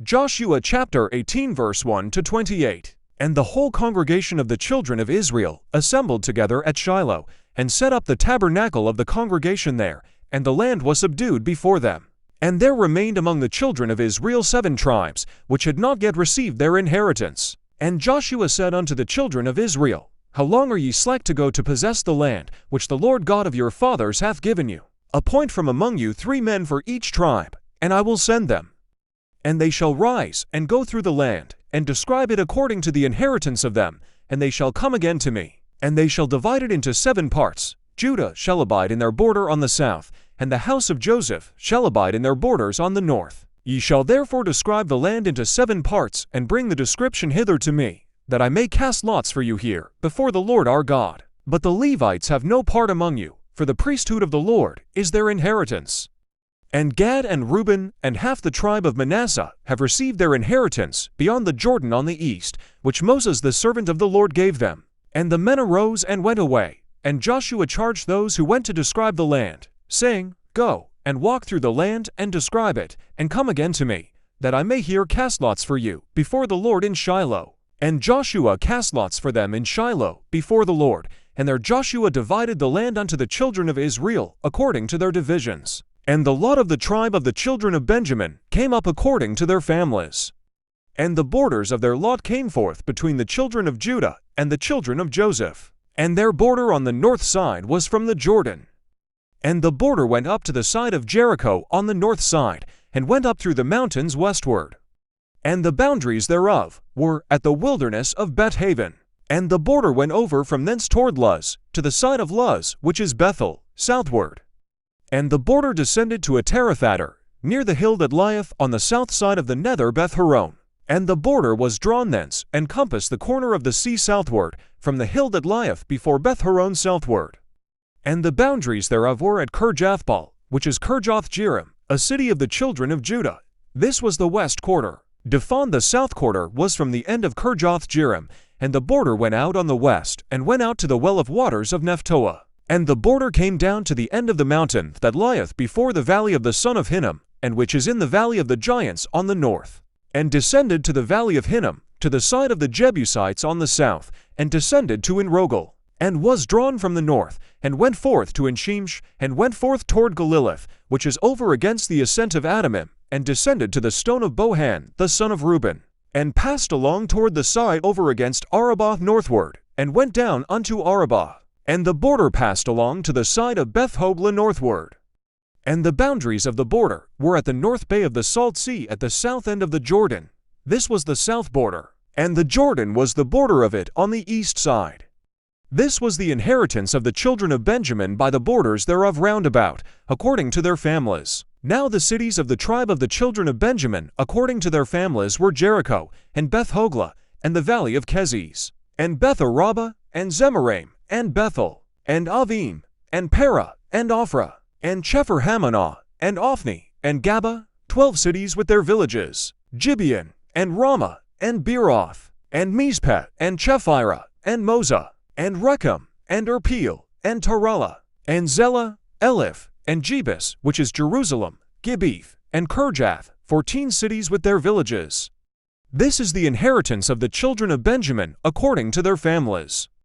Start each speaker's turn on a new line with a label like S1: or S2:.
S1: Joshua chapter 18 verse 1 to 28. And the whole congregation of the children of Israel assembled together at Shiloh, and set up the tabernacle of the congregation there, and the land was subdued before them. And there remained among the children of Israel 7 tribes, which had not yet received their inheritance. And Joshua said unto the children of Israel, How long are ye slack to go to possess the land, which the Lord God of your fathers hath given you? Appoint from among you 3 men for each tribe, and I will send them. And they shall rise, and go through the land, and describe it according to the inheritance of them, and they shall come again to me. And they shall divide it into 7 parts. Judah shall abide in their border on the south, and the house of Joseph shall abide in their borders on the north. Ye shall therefore describe the land into 7 parts, and bring the description hither to me, that I may cast lots for you here, before the Lord our God. But the Levites have no part among you, for the priesthood of the Lord is their inheritance. And Gad and Reuben and half the tribe of Manasseh have received their inheritance beyond the Jordan on the east, which Moses the servant of the Lord gave them. And the men arose and went away, and Joshua charged those who went to describe the land, saying, Go, and walk through the land, and describe it, and come again to me, that I may here cast lots for you before the Lord in Shiloh. And Joshua cast lots for them in Shiloh before the Lord, and there Joshua divided the land unto the children of Israel according to their divisions. And the lot of the tribe of the children of Benjamin came up according to their families. And the borders of their lot came forth between the children of Judah and the children of Joseph. And their border on the north side was from the Jordan. And the border went up to the side of Jericho on the north side, and went up through the mountains westward. And the boundaries thereof were at the wilderness of Bet-haven. And the border went over from thence toward Luz, to the side of Luz, which is Bethel, southward. And the border descended to Atarathater, near the hill that lieth on the south side of the nether Beth-horon. And the border was drawn thence, and compassed the corner of the sea southward, from the hill that lieth before Beth-horon southward. And the boundaries thereof were at Kirjathbaal, which is Kirjath-jearim, a city of the children of Judah. This was the west quarter. Daphon the south quarter was from the end of Kirjath-jearim, and the border went out on the west, and went out to the well of waters of Nephtoah. And the border came down to the end of the mountain that lieth before the valley of the son of Hinnom, and which is in the valley of the giants on the north, and descended to the valley of Hinnom, to the side of the Jebusites on the south, and descended to Enrogel, and was drawn from the north, and went forth to Enshemsh, and went forth toward Galilith, which is over against the ascent of Adamim, and descended to the stone of Bohan the son of Reuben, and passed along toward the side over against Arabah northward, and went down unto Arabah. And the border passed along to the side of Beth-hogla northward. And the boundaries of the border were at the north bay of the Salt Sea at the south end of the Jordan. This was the south border, and the Jordan was the border of it on the east side. This was the inheritance of the children of Benjamin by the borders thereof round about, according to their families. Now the cities of the tribe of the children of Benjamin, according to their families, were Jericho, and Beth-hogla, and the valley of Keziz, and Beth-arabah, and Zemaraim, and Bethel, and Avim, and Parah, and Ophrah, and Chephar-Hamonah, and Ophni, and Gaba, 12 cities with their villages, Gibeon, and Ramah, and Beeroth, and Mizpeh, and Chephirah, and Mozah, and Rechem, and Irpeel, and Tarallah, and Zelah, Eliph, and Jebus, which is Jerusalem, Gibeath, and Kirjath, 14 cities with their villages. This is the inheritance of the children of Benjamin according to their families.